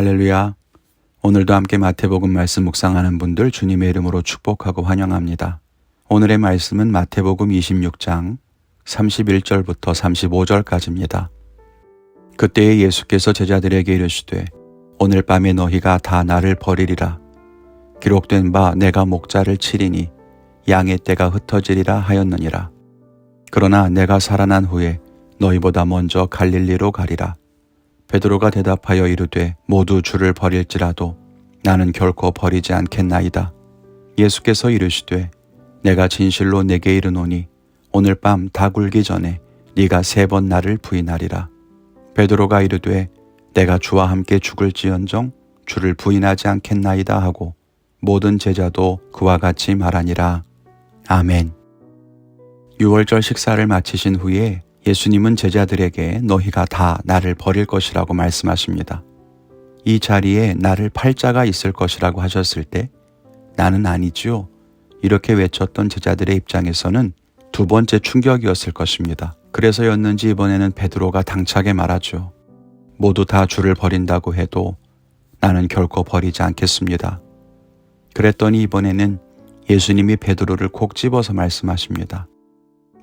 할렐루야. 오늘도 함께 마태복음 말씀 묵상하는 분들 주님의 이름으로 축복하고 환영합니다. 오늘의 말씀은 마태복음 26장 31절부터 35절까지입니다. 그때에 예수께서 제자들에게 이르시되 오늘 밤에 너희가 다 나를 버리리라. 기록된 바 내가 목자를 치리니 양의 떼가 흩어지리라 하였느니라. 그러나 내가 살아난 후에 너희보다 먼저 갈릴리로 가리라. 베드로가 대답하여 이르되 모두 주를 버릴지라도 나는 결코 버리지 않겠나이다. 예수께서 이르시되 내가 진실로 내게 이르노니 오늘 밤 다 굴기 전에 네가 3번 나를 부인하리라. 베드로가 이르되 내가 주와 함께 죽을지언정 주를 부인하지 않겠나이다 하고 모든 제자도 그와 같이 말하니라. 아멘. 유월절 식사를 마치신 후에 예수님은 제자들에게 너희가 다 나를 버릴 것이라고 말씀하십니다. 이 자리에 나를 팔 자가 있을 것이라고 하셨을 때 나는 아니지요. 이렇게 외쳤던 제자들의 입장에서는 두 번째 충격이었을 것입니다. 그래서였는지 이번에는 베드로가 당차게 말하죠. 모두 다 주를 버린다고 해도 나는 결코 버리지 않겠습니다. 그랬더니 이번에는 예수님이 베드로를 콕 집어서 말씀하십니다.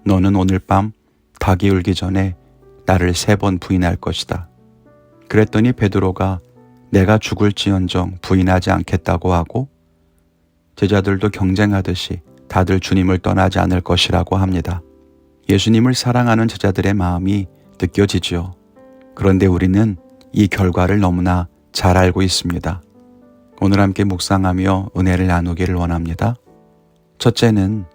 너는 오늘 밤 닭이 울기 전에 나를 3번 부인할 것이다. 그랬더니 베드로가 내가 죽을지언정 부인하지 않겠다고 하고 제자들도 경쟁하듯이 다들 주님을 떠나지 않을 것이라고 합니다. 예수님을 사랑하는 제자들의 마음이 느껴지지요. 그런데 우리는 이 결과를 너무나 잘 알고 있습니다. 오늘 함께 묵상하며 은혜를 나누기를 원합니다. 첫째는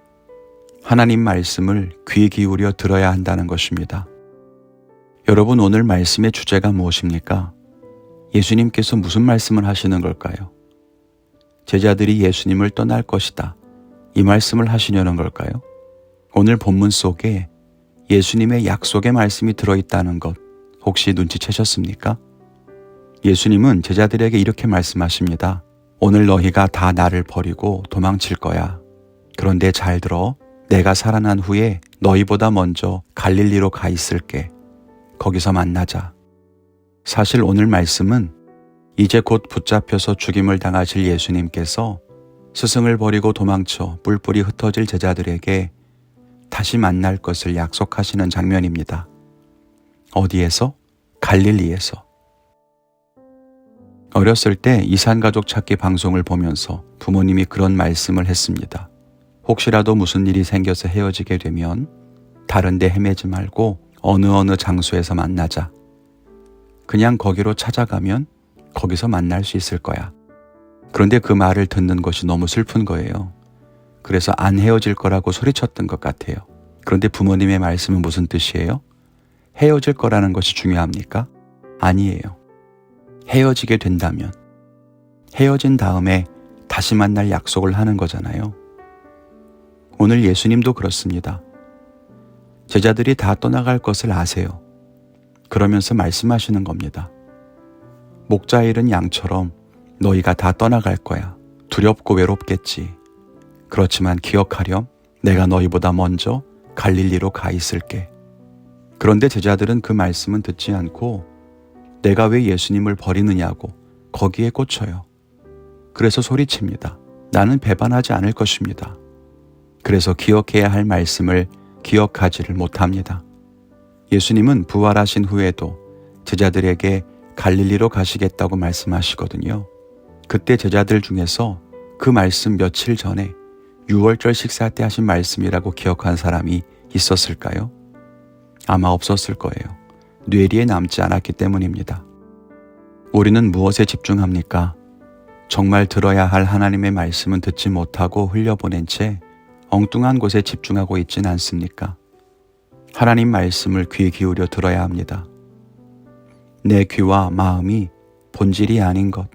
하나님 말씀을 귀 기울여 들어야 한다는 것입니다. 여러분, 오늘 말씀의 주제가 무엇입니까? 예수님께서 무슨 말씀을 하시는 걸까요? 제자들이 예수님을 떠날 것이다. 이 말씀을 하시려는 걸까요? 오늘 본문 속에 예수님의 약속의 말씀이 들어있다는 것 혹시 눈치채셨습니까? 예수님은 제자들에게 이렇게 말씀하십니다. 오늘 너희가 다 나를 버리고 도망칠 거야. 그런데 잘 들어. 내가 살아난 후에 너희보다 먼저 갈릴리로 가 있을게. 거기서 만나자. 사실 오늘 말씀은 이제 곧 붙잡혀서 죽임을 당하실 예수님께서 스승을 버리고 도망쳐 뿔뿔이 흩어질 제자들에게 다시 만날 것을 약속하시는 장면입니다. 어디에서? 갈릴리에서. 어렸을 때 이산가족 찾기 방송을 보면서 부모님이 그런 말씀을 했습니다. 혹시라도 무슨 일이 생겨서 헤어지게 되면 다른 데 헤매지 말고 어느 장소에서 만나자. 그냥 거기로 찾아가면 거기서 만날 수 있을 거야. 그런데 그 말을 듣는 것이 너무 슬픈 거예요. 그래서 안 헤어질 거라고 소리쳤던 것 같아요. 그런데 부모님의 말씀은 무슨 뜻이에요? 헤어질 거라는 것이 중요합니까? 아니에요. 헤어지게 된다면 헤어진 다음에 다시 만날 약속을 하는 거잖아요. 오늘 예수님도 그렇습니다. 제자들이 다 떠나갈 것을 아세요. 그러면서 말씀하시는 겁니다. 목자 잃은 양처럼 너희가 다 떠나갈 거야. 두렵고 외롭겠지. 그렇지만 기억하렴. 내가 너희보다 먼저 갈릴리로 가 있을게. 그런데 제자들은 그 말씀은 듣지 않고 내가 왜 예수님을 버리느냐고 거기에 꽂혀요. 그래서 소리칩니다. 나는 배반하지 않을 것입니다. 그래서 기억해야 할 말씀을 기억하지를 못합니다. 예수님은 부활하신 후에도 제자들에게 갈릴리로 가시겠다고 말씀하시거든요. 그때 제자들 중에서 그 말씀 며칠 전에 유월절 식사 때 하신 말씀이라고 기억한 사람이 있었을까요? 아마 없었을 거예요. 뇌리에 남지 않았기 때문입니다. 우리는 무엇에 집중합니까? 정말 들어야 할 하나님의 말씀은 듣지 못하고 흘려보낸 채 엉뚱한 곳에 집중하고 있진 않습니까? 하나님 말씀을 귀 기울여 들어야 합니다. 내 귀와 마음이 본질이 아닌 것,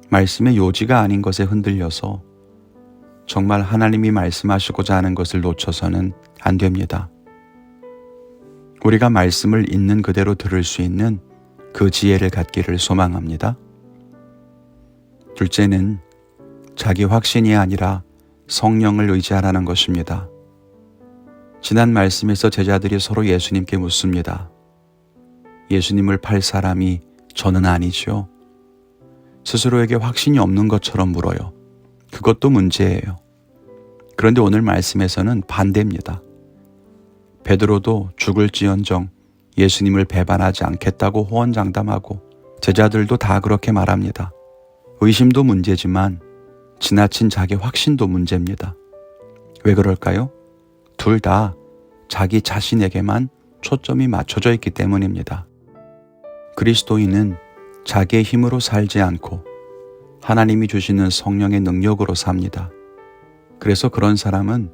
말씀의 요지가 아닌 것에 흔들려서 정말 하나님이 말씀하시고자 하는 것을 놓쳐서는 안 됩니다. 우리가 말씀을 있는 그대로 들을 수 있는 그 지혜를 갖기를 소망합니다. 둘째는 자기 확신이 아니라 성령을 의지하라는 것입니다. 지난 말씀에서 제자들이 서로 예수님께 묻습니다. 예수님을 팔 사람이 저는 아니죠. 스스로에게 확신이 없는 것처럼 물어요. 그것도 문제예요. 그런데 오늘 말씀에서는 반대입니다. 베드로도 죽을지언정 예수님을 배반하지 않겠다고 호언장담하고 제자들도 다 그렇게 말합니다. 의심도 문제지만 지나친 자기 확신도 문제입니다. 왜 그럴까요? 둘 다 자기 자신에게만 초점이 맞춰져 있기 때문입니다. 그리스도인은 자기의 힘으로 살지 않고 하나님이 주시는 성령의 능력으로 삽니다. 그래서 그런 사람은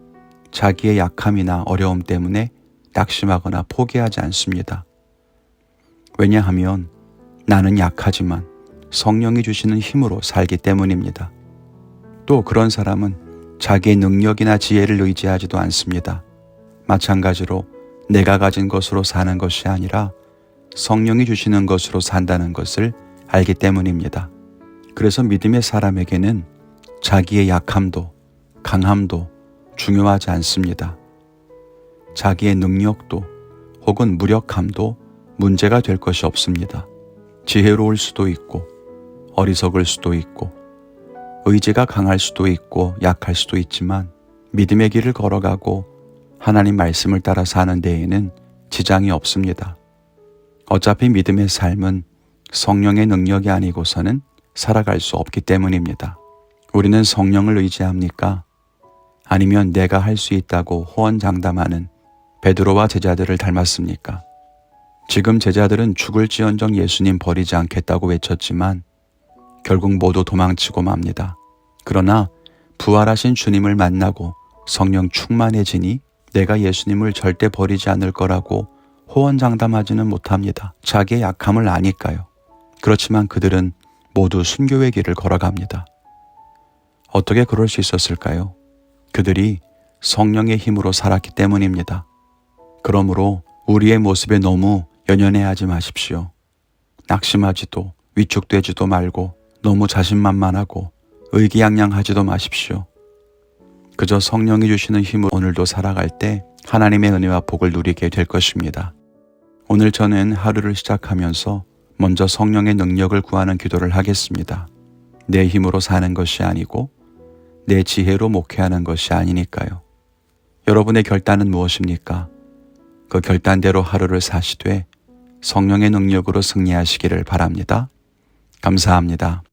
자기의 약함이나 어려움 때문에 낙심하거나 포기하지 않습니다. 왜냐하면 나는 약하지만 성령이 주시는 힘으로 살기 때문입니다. 또 그런 사람은 자기의 능력이나 지혜를 의지하지도 않습니다. 마찬가지로 내가 가진 것으로 사는 것이 아니라 성령이 주시는 것으로 산다는 것을 알기 때문입니다. 그래서 믿음의 사람에게는 자기의 약함도 강함도 중요하지 않습니다. 자기의 능력도 혹은 무력함도 문제가 될 것이 없습니다. 지혜로울 수도 있고 어리석을 수도 있고 의지가 강할 수도 있고 약할 수도 있지만 믿음의 길을 걸어가고 하나님 말씀을 따라 사는 데에는 지장이 없습니다. 어차피 믿음의 삶은 성령의 능력이 아니고서는 살아갈 수 없기 때문입니다. 우리는 성령을 의지합니까? 아니면 내가 할 수 있다고 호언장담하는 베드로와 제자들을 닮았습니까? 지금 제자들은 죽을지언정 예수님 버리지 않겠다고 외쳤지만 결국 모두 도망치고 맙니다. 그러나 부활하신 주님을 만나고 성령 충만해지니 내가 예수님을 절대 버리지 않을 거라고 호언장담하지는 못합니다. 자기의 약함을 아니까요. 그렇지만 그들은 모두 순교의 길을 걸어갑니다. 어떻게 그럴 수 있었을까요? 그들이 성령의 힘으로 살았기 때문입니다. 그러므로 우리의 모습에 너무 연연해하지 마십시오. 낙심하지도 위축되지도 말고 너무 자신만만하고 의기양양하지도 마십시오. 그저 성령이 주시는 힘으로 오늘도 살아갈 때 하나님의 은혜와 복을 누리게 될 것입니다. 오늘 저는 하루를 시작하면서 먼저 성령의 능력을 구하는 기도를 하겠습니다. 내 힘으로 사는 것이 아니고 내 지혜로 목회하는 것이 아니니까요. 여러분의 결단은 무엇입니까? 그 결단대로 하루를 사시되 성령의 능력으로 승리하시기를 바랍니다. 감사합니다.